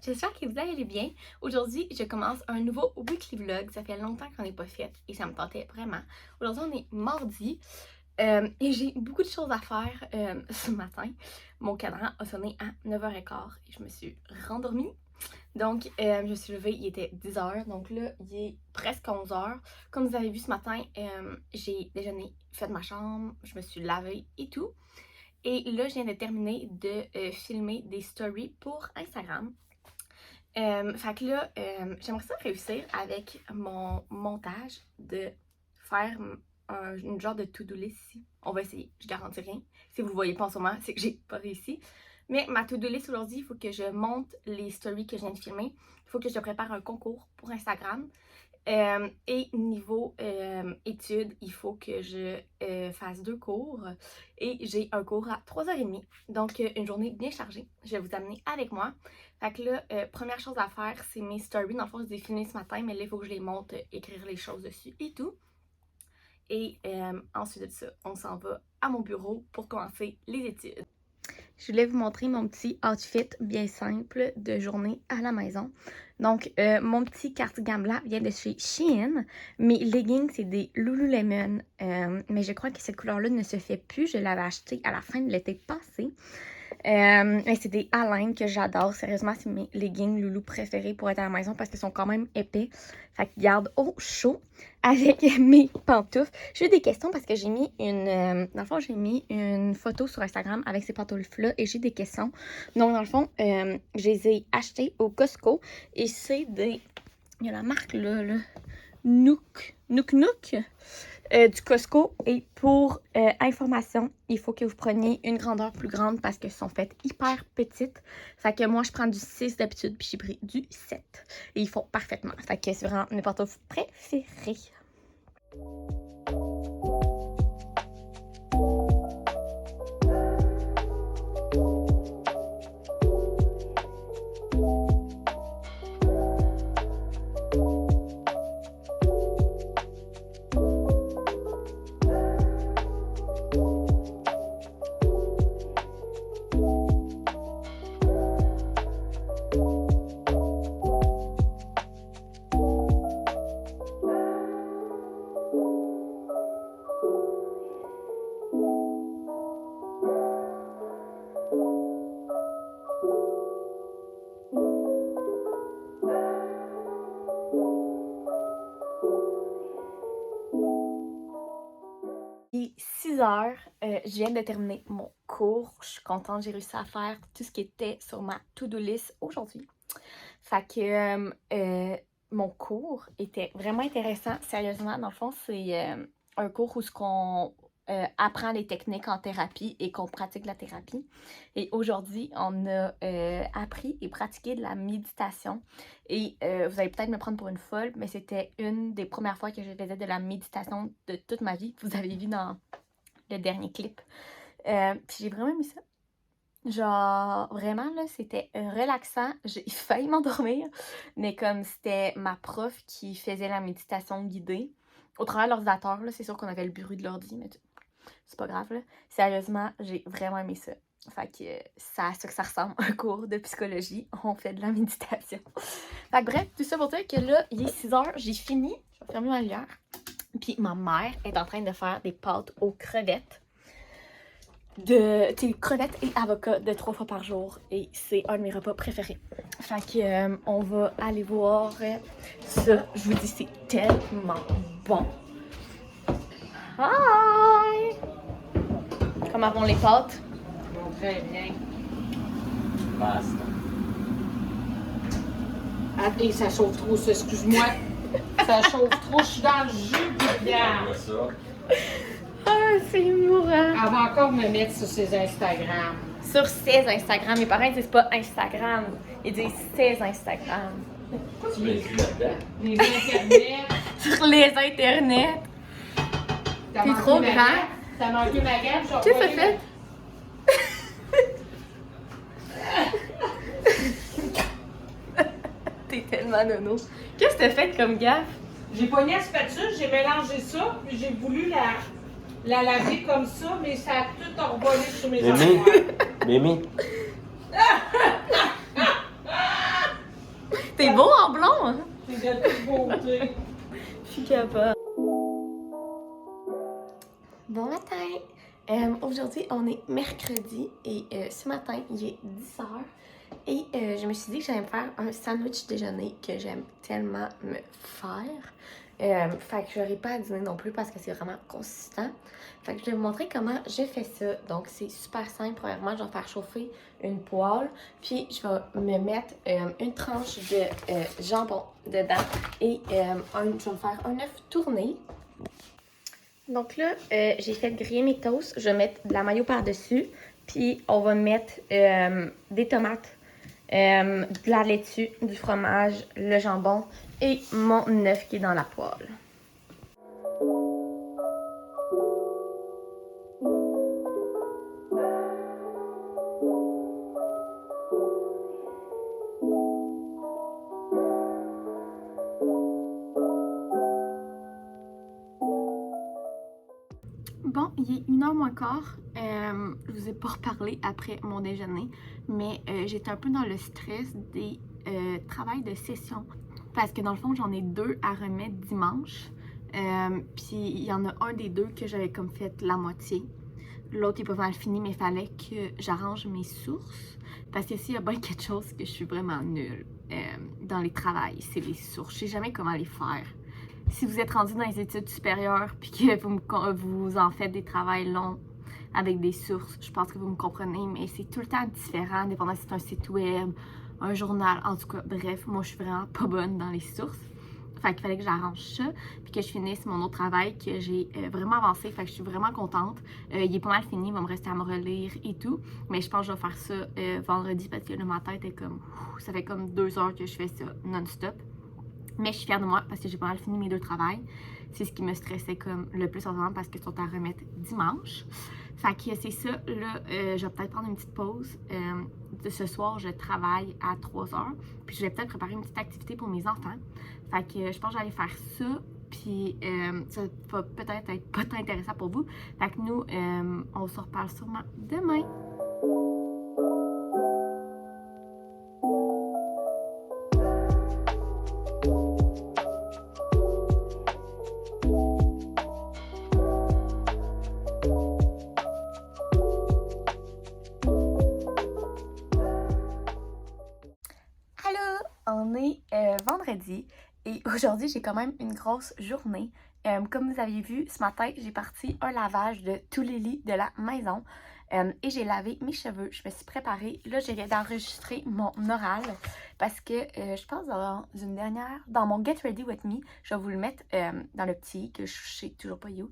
j'espère que vous allez bien. Aujourd'hui, je commence un nouveau weekly vlog. Ça fait longtemps qu'on n'est pas fait et ça me tentait vraiment. Aujourd'hui, on est mardi et j'ai beaucoup de choses à faire ce matin. Mon cadran a sonné à 9h15 et je me suis rendormie. Donc, je me suis levée, il était 10h, donc là, il est presque 11h. Comme vous avez vu ce matin, j'ai déjeuné, fait ma chambre, je me suis lavée et tout. Et là, je viens de terminer de filmer des stories pour Instagram. Fait que là, j'aimerais ça réussir avec mon montage de faire une genre de to-do list ici. On va essayer, je garantis rien. Si vous le voyez pas en ce moment, c'est que j'ai pas réussi. Mais ma to-do list aujourd'hui, il faut que je monte les stories que je viens de filmer. Il faut que je prépare un concours pour Instagram. Et niveau études, il faut que je fasse 2 cours et j'ai un cours à 3h30. Donc, une journée bien chargée. Je vais vous amener avec moi. Fait que là, première chose à faire, c'est mes stories. Dans le fond, je les ai filmées ce matin, mais là, il faut que je les monte, écrire les choses dessus et tout. Et ensuite de ça, on s'en va à mon bureau pour commencer les études. Je voulais vous montrer mon petit outfit bien simple de journée à la maison. Donc, mon petit cardigan blanc vient de chez Shein. Mes leggings, c'est des Lululemon. Mais je crois que cette couleur-là ne se fait plus. Je l'avais acheté à la fin de l'été passé. Mais c'est des Alain que j'adore. Sérieusement, c'est mes leggings Loulou préférés pour être à la maison parce qu'ils sont quand même épais. Fait qu'ils gardent au chaud avec mes pantoufles. J'ai eu des questions parce que j'ai mis dans le fond, j'ai mis une photo sur Instagram avec ces pantoufles-là et j'ai des questions. Donc, dans le fond, je les ai achetées au Costco et c'est des... Il y a la marque là, Nook du Costco. Et pour information, il faut que vous preniez une grandeur plus grande parce qu'elles sont faites hyper petites. Fait que moi, je prends du 6 d'habitude, puis j'ai pris du 7. Et ils font parfaitement. Fait que c'est vraiment mes pantoufles préférées. Il est 6h, je viens de terminer mon cours. Je suis contente, j'ai réussi à faire tout ce qui était sur ma to-do list aujourd'hui. Fait que mon cours était vraiment intéressant. Sérieusement, dans le fond, c'est un cours où on apprend les techniques en thérapie et qu'on pratique la thérapie. Et aujourd'hui, on a appris et pratiqué de la méditation. Et vous allez peut-être me prendre pour une folle, mais c'était une des premières fois que je faisais de la méditation de toute ma vie. Vous avez vu dans le dernier clip. Puis j'ai vraiment aimé ça. Genre, vraiment, là, c'était relaxant. J'ai failli m'endormir, mais comme c'était ma prof qui faisait la méditation guidée, au travers de l'ordinateur, là, c'est sûr qu'on avait le bruit de l'ordi, mais c'est pas grave, là. Sérieusement, j'ai vraiment aimé ça. Fait que ça ressemble à un cours de psychologie. On fait de la méditation. Fait que bref, tout ça pour dire que là, il est 6h, j'ai fini. Je vais fermer ma lumière. Puis ma mère est en train de faire des pâtes aux crevettes. Crevettes et avocats de 3 fois par jour. Et c'est un de mes repas préférés. Fait que on va aller voir ça. Je vous dis, c'est tellement bon. Hi! Comment vont les pâtes? Bon, très bien. Basta. Ah, et ça chauffe trop, ça, excuse-moi. Ça chauffe trop, je suis dans le jus, regarde. Ah, c'est mourant. Elle va encore me mettre sur ses Instagram. Sur ses Instagram. Mes parents disent pas Instagram. Ils disent ses Instagram. Pourquoi tu m'écris là-dedans? Les internets. Sur les internets. T'es trop grand. T'as manqué ma gamme, genre. Qu'est-ce que ça fait? T'es tellement nono. Qu'est-ce que t'as fait comme gaffe? J'ai pogné la spatule, j'ai mélangé ça, puis j'ai voulu la laver comme ça, mais ça a tout envolé sur mes affaires. Mimi. T'es beau en blond, hein? C'est de toute beauté. Je suis capable. Bon matin! Aujourd'hui, on est mercredi et ce matin, il est 10h. Et je me suis dit que j'allais me faire un sandwich déjeuner que j'aime tellement me faire. Fait que j'aurai pas à dîner non plus parce que c'est vraiment consistant. Fait que je vais vous montrer comment je fais ça. Donc c'est super simple. Premièrement, je vais faire chauffer une poêle. Puis je vais me mettre une tranche de jambon dedans. Et je vais me faire un œuf tourné. Donc là, j'ai fait griller mes toasts. Je vais mettre de la mayo par-dessus. Puis on va mettre des tomates, de la laitue, du fromage, le jambon et mon œuf qui est dans la poêle. Bon, il est 1h moins quart. Je vous ai pas reparlé après mon déjeuner, mais j'étais un peu dans le stress des travails de session. Parce que dans le fond, j'en ai 2 à remettre dimanche. Puis il y en a un des 2 que j'avais comme fait la moitié. L'autre est pas mal fini, mais il fallait que j'arrange mes sources. Parce que s'il y a bien quelque chose que je suis vraiment nulle dans les travails, c'est les sources. Je sais jamais comment les faire. Si vous êtes rendu dans les études supérieures puis que vous en faites des travails longs avec des sources, je pense que vous me comprenez, mais c'est tout le temps différent, dépendant si c'est un site web, un journal, en tout cas, bref, moi je suis vraiment pas bonne dans les sources. Fait qu'il fallait que j'arrange ça, puis que je finisse mon autre travail, que j'ai vraiment avancé, fait que je suis vraiment contente. Il est pas mal fini, il va me rester à me relire et tout, mais je pense que je vais faire ça vendredi parce que là, ma tête est comme, ça fait comme 2 heures que je fais ça non-stop. Mais je suis fière de moi parce que j'ai pas mal fini mes 2 travails. C'est ce qui me stressait comme le plus en ce moment parce qu'ils sont à remettre dimanche. Fait que c'est ça. Là, je vais peut-être prendre une petite pause. Ce soir, je travaille à 3h. Puis je vais peut-être préparer une petite activité pour mes enfants. Fait que je pense que j'allais faire ça. Puis ça va peut-être être pas tant intéressant pour vous. Fait que nous, on se reparle sûrement demain. On est vendredi et aujourd'hui j'ai quand même une grosse journée. Comme vous avez vu, ce matin j'ai parti un lavage de tous les lits de la maison et j'ai lavé mes cheveux. Je me suis préparée. Là, je viens d'enregistrer mon oral parce que je pense dans mon Get Ready With Me, je vais vous le mettre dans le petit que je sais toujours pas où.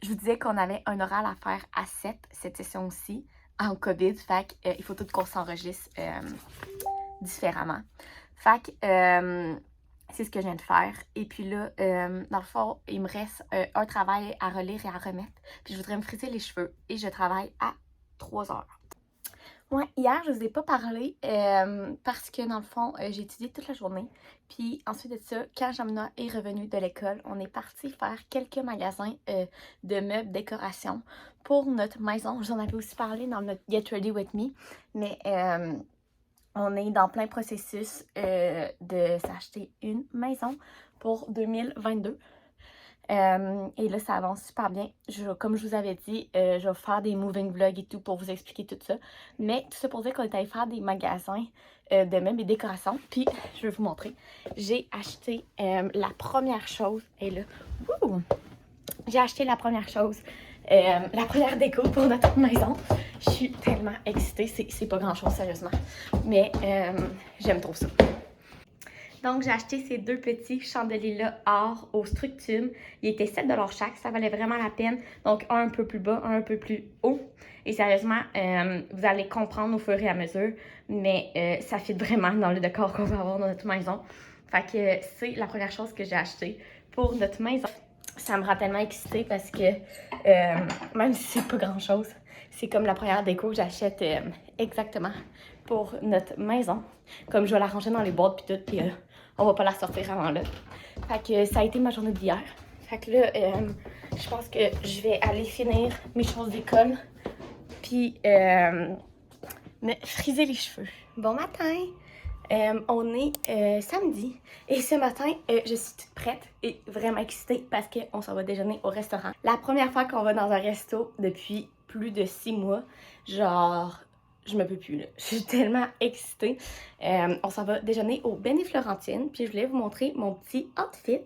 Je vous disais qu'on avait un oral à faire à 7 cette session-ci en COVID. Fait qu'il faut tout qu'on s'enregistre différemment. Fait que c'est ce que je viens de faire. Et puis là, dans le fond, il me reste un travail à relire et à remettre. Puis je voudrais me friser les cheveux. Et je travaille à 3h. Ouais, hier, je vous ai pas parlé parce que dans le fond, j'ai étudié toute la journée. Puis ensuite de ça, quand Jamna est revenue de l'école, on est parti faire quelques magasins de meubles décoration pour notre maison. Je vous en avais aussi parlé dans notre Get Ready With Me. Mais on est dans plein processus de s'acheter une maison pour 2022. Et là, ça avance super bien. Comme je vous avais dit, je vais faire des moving vlogs et tout pour vous expliquer tout ça. Mais tout ça pour dire qu'on est allé faire des magasins de meubles et décorations. Puis, je vais vous montrer. J'ai acheté la première chose. Et là, j'ai acheté la première chose. La première déco pour notre maison. Je suis tellement excitée. C'est pas grand-chose, sérieusement. Mais j'aime trop ça. Donc, j'ai acheté ces 2 petits chandeliers-là or au Structum. Ils étaient 7$ chaque. Ça valait vraiment la peine. Donc, un peu plus bas, un peu plus haut. Et sérieusement, vous allez comprendre au fur et à mesure. Mais ça fit vraiment dans le décor qu'on va avoir dans notre maison. Fait que c'est la première chose que j'ai achetée pour notre maison. Ça me rend tellement excitée parce que même si c'est pas grand-chose, c'est comme la première déco que j'achète exactement pour notre maison. Comme je vais la ranger dans les boîtes puis tout, puis on va pas la sortir avant là. Fait que ça a été ma journée d'hier. Fait que là, je pense que je vais aller finir mes choses d'école puis me friser les cheveux. Bon matin! On est samedi et ce matin, je suis toute prête et vraiment excitée parce qu'on s'en va déjeuner au restaurant. La première fois qu'on va dans un resto depuis plus de 6 mois, genre, je me peux plus là. Je suis tellement excitée. On s'en va déjeuner au Ben & Florentine, puis je voulais vous montrer mon petit outfit.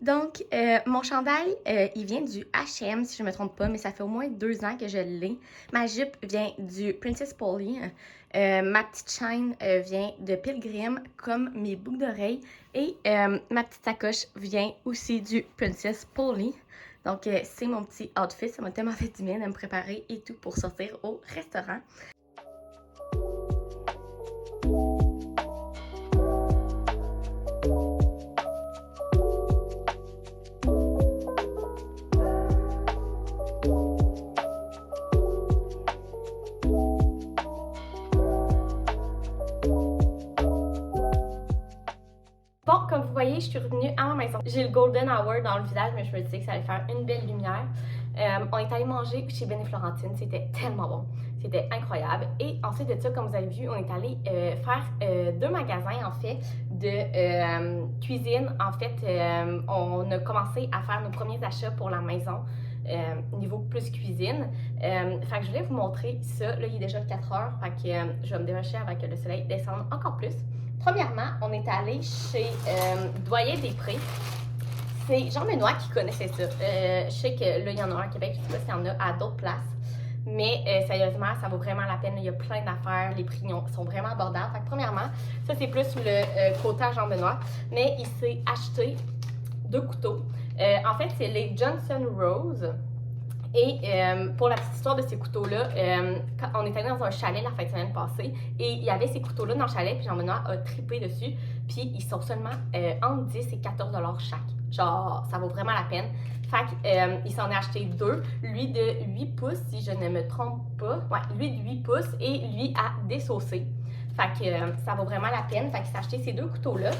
Donc, mon chandail, il vient du H&M si je ne me trompe pas, mais ça fait au moins 2 ans que je l'ai. Ma jupe vient du Princess Polly. Ma petite chaîne vient de Pilgrim, comme mes boucles d'oreilles. Et ma petite sacoche vient aussi du Princess Polly. Donc, c'est mon petit outfit. Ça m'a tellement fait du bien de me préparer et tout pour sortir au restaurant. Bon, comme vous voyez, je suis revenue à ma maison. J'ai le golden hour dans le visage, mais je me disais que ça allait faire une belle lumière. On est allé manger chez Ben & Florentine, c'était tellement bon. C'était incroyable. Et ensuite de ça, comme vous avez vu, on est allé faire 2 magasins, en fait, de cuisine. En fait, on a commencé à faire nos premiers achats pour la maison. Niveau plus cuisine. Fait que je voulais vous montrer ça. Là, il est déjà 4 heures. Fait que je vais me dépêcher avant que le soleil descende encore plus. Premièrement, on est allé chez Doyen des Prés. C'est Jean-Benoît qui connaissait ça. Je sais que là, il y en a un à Québec. Je sais pas s'il y en a à d'autres places. Mais sérieusement, ça vaut vraiment la peine. Il y a plein d'affaires. Les prix sont vraiment abordables. Fait que premièrement, ça c'est plus le côté à Jean-Benoît. Mais il s'est acheté 2 couteaux. En fait, c'est les Johnson Rose. Et pour la petite histoire de ces couteaux-là, on est allé dans un chalet la fin de semaine passée et il y avait ces couteaux-là dans le chalet, puis Jean-Benoît a trippé dessus. Puis ils sont seulement entre 10 et 14 $ chaque. Genre, ça vaut vraiment la peine. Fait qu'il s'en est acheté 2. Lui de 8 pouces, si je ne me trompe pas. Ouais, lui de 8 pouces et lui à désaucer. Fait que ça vaut vraiment la peine. Fait qu'il s'est acheté ces 2 couteaux-là.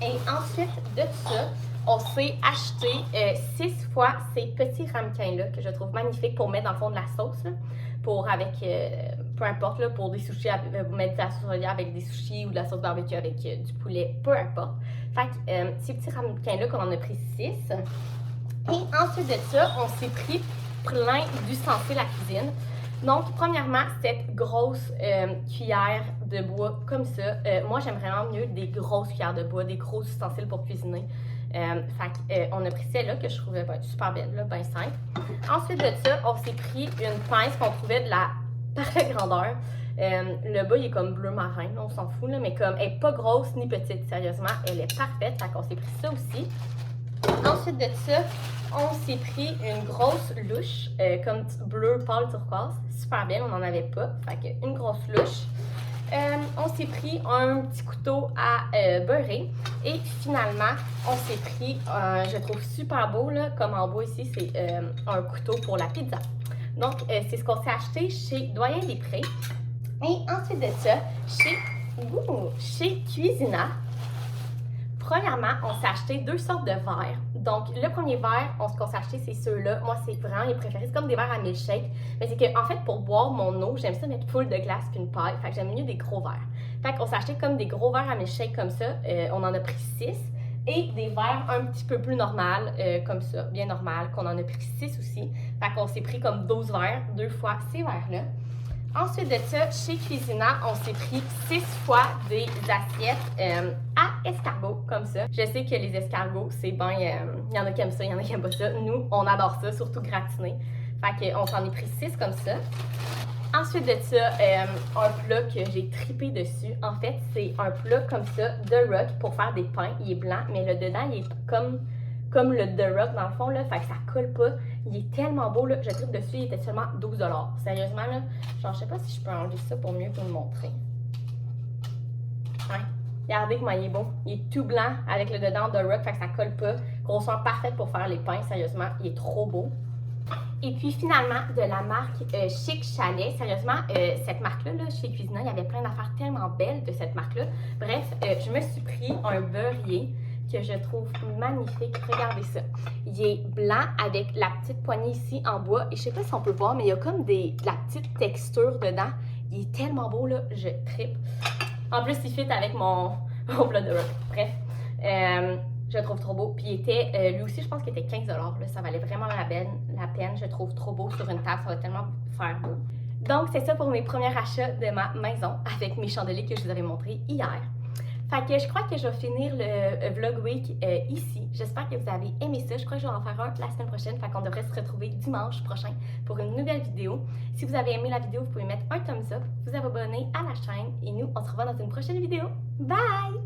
Et ensuite de ça, on s'est acheté 6 fois ces petits ramequins-là que je trouve magnifiques pour mettre dans le fond de la sauce. Là, pour avec, peu importe, là, pour des sushis, mettre de la sauce soja avec des sushis ou de la sauce barbecue avec du poulet, peu importe. Fait que ces petits ramequins-là qu'on en a pris 6. Et ensuite de ça, on s'est pris plein d'ustensiles à cuisine. Donc, premièrement, cette grosse cuillère de bois comme ça. Moi, j'aime vraiment mieux des grosses cuillères de bois, des gros ustensiles pour cuisiner. Fait qu'on a pris celle-là que je trouvais super belle, là, bien simple. Ensuite de ça, on s'est pris une pince qu'on trouvait de la parfaite grandeur. Le bas, il est comme bleu marin, là, on s'en fout, là, mais comme elle n'est pas grosse ni petite, sérieusement, elle est parfaite. Fait qu'on s'est pris ça aussi. Ensuite de ça, on s'est pris une grosse louche, comme bleu pâle turquoise, super belle, on n'en avait pas. Fait qu'une grosse louche. On s'est pris un petit couteau à beurrer et finalement on s'est pris, je trouve super beau là, comme en bois ici, c'est un couteau pour la pizza. Donc c'est ce qu'on s'est acheté chez Doyen des Prés. Et ensuite de ça, chez Cuisina, premièrement, on s'est acheté 2 sortes de verres. Donc, le premier verre, qu'on s'est acheté, c'est ceux-là. Moi, c'est vraiment mes préférés. C'est comme des verres à milkshake. Mais c'est que, en fait, pour boire mon eau, j'aime ça mettre full de glace qu'une paille. Fait que j'aime mieux des gros verres. Fait qu'on s'est acheté comme des gros verres à milkshake comme ça. On en a pris 6. Et des verres un petit peu plus normal, comme ça, bien normal, qu'on en a pris 6 aussi. Fait qu'on s'est pris comme 12 verres, 2 fois ces verres-là. Ensuite de ça, chez Cuisina, on s'est pris 6 fois des assiettes à escargot, comme ça. Je sais que les escargots, c'est bien, il y en a qui aiment ça, il y en a qui n'aiment pas ça. Nous, on adore ça, surtout gratiné. Fait qu'on s'en est pris 6 comme ça. Ensuite de ça, un plat que j'ai trippé dessus. En fait, c'est un plat comme ça, de Rock, pour faire des pains. Il est blanc, mais le dedans, il est comme le The Rock dans le fond, là, fait que ça colle pas. Il est tellement beau, là, je tripe dessus, il était seulement 12 $. Sérieusement, là, genre, je sais pas si je peux enlever ça pour mieux vous le montrer. Ouais. Regardez comment il est beau. Il est tout blanc avec le dedans The Rock, fait que ça colle pas. Grosseur parfaite pour faire les pains, sérieusement, il est trop beau. Et puis finalement, de la marque Chic Chalet, sérieusement, cette marque-là, là, chez Cuisina, il y avait plein d'affaires tellement belles de cette marque-là. Bref, je me suis pris un beurrier que je trouve magnifique. Regardez ça. Il est blanc avec la petite poignée ici en bois. Et je sais pas si on peut voir, mais il y a comme de la petite texture dedans. Il est tellement beau, là. Je trippe. En plus, il fit avec mon plat de rock. Bref, je le trouve trop beau. Puis il était, lui aussi, je pense qu'il était 15$. Là, ça valait vraiment la peine. Je le trouve trop beau sur une table. Ça va tellement faire beau. Donc, c'est ça pour mes premiers achats de ma maison avec mes chandeliers que je vous avais montrés hier. Fait que je crois que je vais finir le vlog week ici. J'espère que vous avez aimé ça. Je crois que je vais en faire un la semaine prochaine. Fait qu'on devrait se retrouver dimanche prochain pour une nouvelle vidéo. Si vous avez aimé la vidéo, vous pouvez mettre un thumbs up, vous abonner à la chaîne et nous, on se revoit dans une prochaine vidéo. Bye!